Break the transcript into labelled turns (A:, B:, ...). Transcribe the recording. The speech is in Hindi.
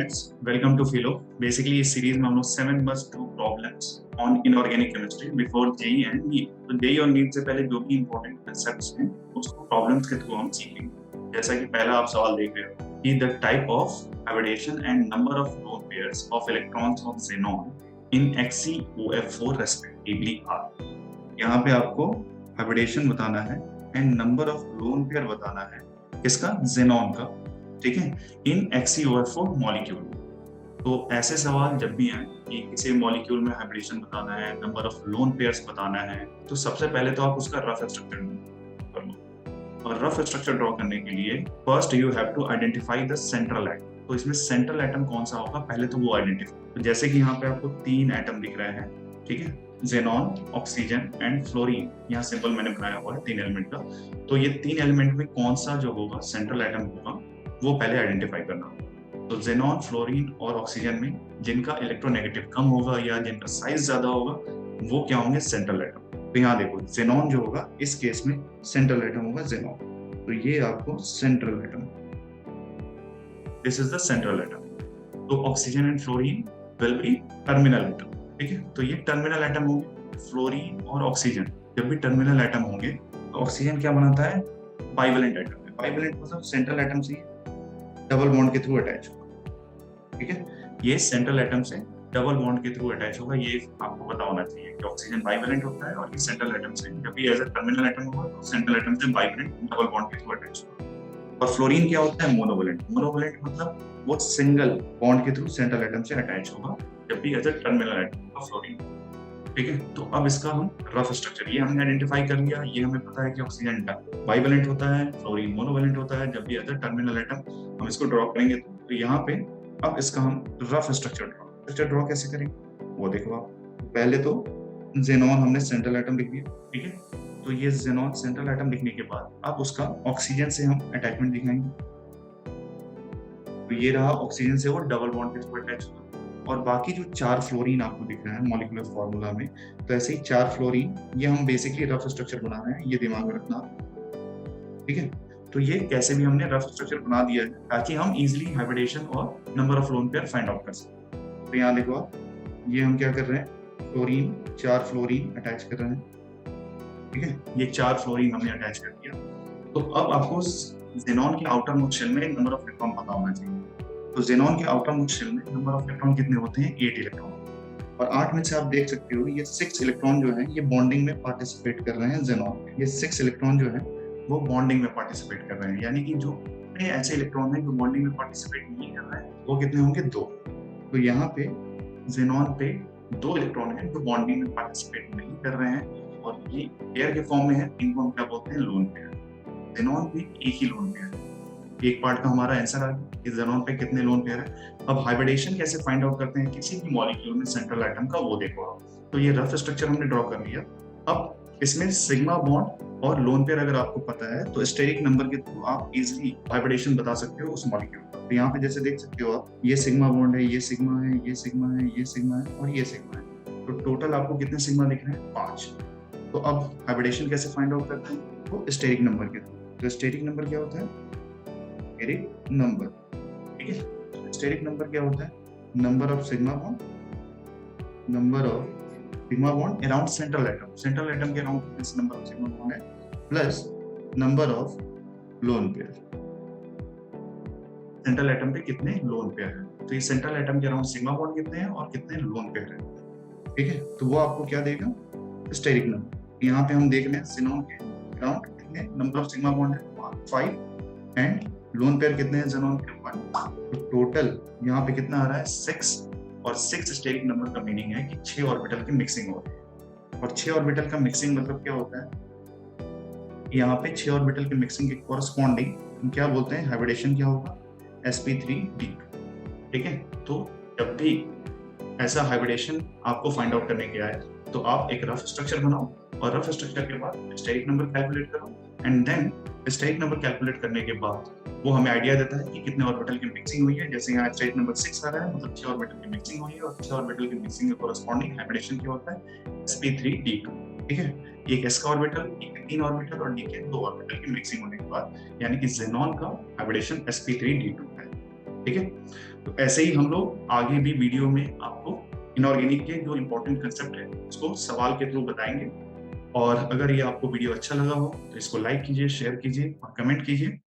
A: Students, welcome to Philo. Basically इस सीरीज में हम लोग 7 must do problems on inorganic chemistry before JEE and NEET. तो जेई और नीट से पहले जो भी इंपॉर्टेंट कंसेप्ट्स हैं उसको प्रॉब्लम्स के थ्रू हम सीखेंगे। जैसा कि पहला आप सवाल देख रहे हो कि the type of hybridization and number of lone pairs of electrons of xenon in XeOF4 respectively are. यहाँ पे आपको हाइब्रिडेशन बताना है and number of lone pair बताना है किसका, xenon का, ठीक है, इन XeOF4 मॉलिक्यूल। तो ऐसे सवाल जब भी आए कि किसी मॉलिक्यूल में हाइब्रिडेशन बताना है, नंबर ऑफ लोन पेयर्स बताना है, तो सबसे पहले तो आप उसका रफ स्ट्रक्चर कर लो। और रफ स्ट्रक्चर ड्रॉ करने के लिए first you have to identify the central atom. तो इसमें सेंट्रल एटम कौन सा होगा, पहले तो वो आइडेंटिफाई। तो जैसे कि यहाँ पे आपको 3 एटम दिख रहे हैं, ठीक है, xenon, ऑक्सीजन एंड फ्लोरीन। यहाँ सिंबल मैंने बनाया हुआ है 3 एलिमेंट का। तो ये 3 एलिमेंट में कौन सा जो होगा सेंट्रल एटम होगा वो पहले आइडेंटिफाई करना होगा। तो xenon, फ्लोरीन और ऑक्सीजन में जिनका इलेक्ट्रोनेगेटिव कम होगा या जिनका साइज ज्यादा होगा वो क्या होंगे, सेंट्रल एटम। तो यहाँ देखो xenon जो होगा इस केस में सेंट्रल एटम होगा xenon। तो ये आपको central atom, this is the central atom. तो oxygen and fluorine will be terminal atom, ठीक है। तो ये टर्मिनल एटम होंगे। फ्लोरीन और ऑक्सीजन जब भी टर्मिनल एटम होंगे तो ऑक्सीजन क्या बनाता है, बाइवेलेंट एटम है। बाइवेलेंट मतलब सेंट्रल एटम से डबल बॉन्ड के थ्रू अटैच होगा, ठीक है। ये सेंट्रल एटम से डबल बॉन्ड के थ्रू अटैच होगा। ये आपको पता होना चाहिए कि ऑक्सीजन बाइवेलेंट होता है और ये सेंट्रल एटम से जब भी एज अ टर्मिनल एटम होगा तो सेंट्रल एटम से बाइवेलेंट डबल बॉन्ड के थ्रू अटैच होगा। और फ्लोरीन क्या होता है, मोनोवेलेंट। मोनोवेलेंट मतलब वो सिंगल बॉन्ड के थ्रू सेंट्रल एटम से अटैच होगा जब भी एज अ टर्मिनल एटम होगा फ्लोरीन, ठीक है। तो अब इसका हम रफ स्ट्रक्चर, ये हमने आइडेंटिफाई कर लिया। ये हमें पता है कि ऑक्सीजन बाइवेलेंट होता है, फ्लोरीन मोनोवेलेंट होता है। जब भी एज अ टर्मिनल एटम हम इसको ड्रॉ करेंगे तो यहाँ पे अब इसका हम रफ स्ट्रक्चर ड्रॉ कैसे करेंगे वो देखो आप। पहले तो xenon हमने सेंट्रल एटम लिख दिया, ठीक है। तो ये xenon सेंट्रल एटम लिखने के बाद अब उसका ऑक्सीजन से हम अटैचमेंट दिखाएंगे। तो ये रहा, ऑक्सीजन से वो डबल बॉन्ड के थ्रू अटैच होगा। और बाकी जो 4 फ्लोरीन आपको दिख रहा है मॉलिक्यूलर फॉर्मूला में, तो ऐसे ही 4 फ्लोरीन, ये हम बेसिकली रफ स्ट्रक्चर बना रहे हैं, ये दिमाग में रखना, ठीक है। तो ये कैसे भी हमने रफ स्ट्रक्चर बना दिया है ताकि हम इजीली हाइब्रिडेशन और number of lone pair find out कर सकें। तो यहाँ देखो आप, ये हम क्या कर रहे हैं, फ्लोरीन, 4 फ्लोरीन अटैच कर रहे हैं, ठीक है। ये 4 फ्लोरीन हमने अटैच कर दिया। तो अब आपको xenon के आउटर मोस्ट शेल में नंबर ऑफ इलेक्ट्रॉन पता होना चाहिए। तो xenon के आउटर मोस्ट शेल में नंबर ऑफ इलेक्ट्रॉन कितने होते हैं, 8 इलेक्ट्रॉन। और 8 में से आप देख सकते हो ये 6 इलेक्ट्रॉन जो है ये बॉन्डिंग में पार्टिसिपेट कर रहे हैं xenon। ये 6 इलेक्ट्रॉन जो है वो बॉन्डिंग में पार्टिसिपेट कर रहे हैं, यानी कि जो ऐसे इलेक्ट्रॉन है जो बॉन्डिंग में पार्टिसिपेट नहीं कर रहे हैं वो कितने होंगे, 2। तो यहाँ पे xenon पे 2 इलेक्ट्रॉन है जो बॉन्डिंग में पार्टिसिपेट नहीं कर रहे हैं और ये पेयर के फॉर्म में है। इनको हम क्या बोलते हैं, लोन पेयर। xenon पे एक ही लोन पेयर है। एक पार्ट का हमारा आंसर आ गया कि xenon पे कितने लोन पेयर है। अब हाइब्रिडेशन कैसे फाइंड आउट करते हैं किसी भी मॉलिक्यूल में सेंट्रल एटम का, वो देखो आप। तो ये रफ स्ट्रक्चर हमने ड्रॉ कर लिया। अब इसमें सिग्मा बॉन्ड और लोन पेयर अगर आपको पता है तो स्टेरिक नंबर के थ्रू आप इजीली हाइब्रिडेशन बता सकते हो उस मॉलिक्यूल का। तो यहाँ पे जैसे देख सकते हो आप, ये सिग्मा बॉन्ड है, ये सिग्मा है, ये सिग्मा है, ये सिग्मा है और ये सिग्मा है। तो टोटल आपको कितने सिग्मा दिख रहे हैं, 5। तो अब हाइब्रिडेशन कैसे फाइंड आउट करते हैं, तो स्टेरिक नंबर के थ्रू। तो स्टेरिक नंबर क्या होता है, स्टेरिक नंबर, ठीक है। स्टेरिक नंबर क्या होता है, number of sigma bond, number of sigma bond around central atom. Central atom के अराउंड किस नंबर ऑफ सिग्मा बॉन्ड है, plus number of lone pair. Central atom पे कितने लोन पेयर है, तो ये सेंट्रल एटम के अराउंड सिग्मा बॉन्ड कितने हैं और कितने लोन पेयर है, ठीक है। तो वो आपको क्या देगा, स्टेरिक नंबर। यहाँ पे हम देख रहे हैं xenon के अराउंड कितने नंबर ऑफ सिग्मा बॉन्ड है, 5 एंड लोन पेयर कितने हैं xenon के, 1। तो टोटल यहाँ पे कितना आ रहा है, 6। और 6 स्टेरिक नंबर का मीनिंग है कि 6 ऑर्बिटल की मिक्सिंग हो रही है। और 6 ऑर्बिटल का मिक्सिंग मतलब क्या होता है, यहाँ पे 6 ऑर्बिटल की मिक्सिंग के कॉरस्पॉन्डिंग हम क्या बोलते हैं, हाइब्रिडेशन क्या होगा, sp3d, ठीक है। तो जब भी ऐसा हाइब्रिडेशन आपको फाइंड आउट करने के आए तो आप एक रफ स्ट्रक्चर बनाओ और रफ स्ट्रक्चर के बाद स्टेरिक नंबर कैलकुलेट करो and then steric number calculate करने के बाद वो हमें आइडिया देता है कि कितने ऑर्बिटल की मिक्सिंग हुई है। जैसे यहाँ स्टेरिक नंबर 6 आ रहा है, मतलब 6 ऑर्बिटल की मिक्सिंग हुई है और 6 ऑर्बिटल की मिक्सिंग के कॉरस्पॉन्डिंग हाइब्रिडेशन क्या होता है, sp3d2, ठीक है। एक s का ऑर्बिटल, एक 3 ऑर्बिटल और d के 2 ऑर्बिटल की मिक्सिंग होने के बाद, यानी कि xenon का हाइब्रिडेशन sp3d2 है। ठीक है। तो ऐसे ही हम लोग आगे भी वीडियो में आपको इनऑर्गेनिक के जो इंपॉर्टेंट कंसेप्ट है उसको सवाल के थ्रू बताएंगे। और अगर ये आपको वीडियो अच्छा लगा हो तो इसको लाइक कीजिए, शेयर कीजिए और कमेंट कीजिए।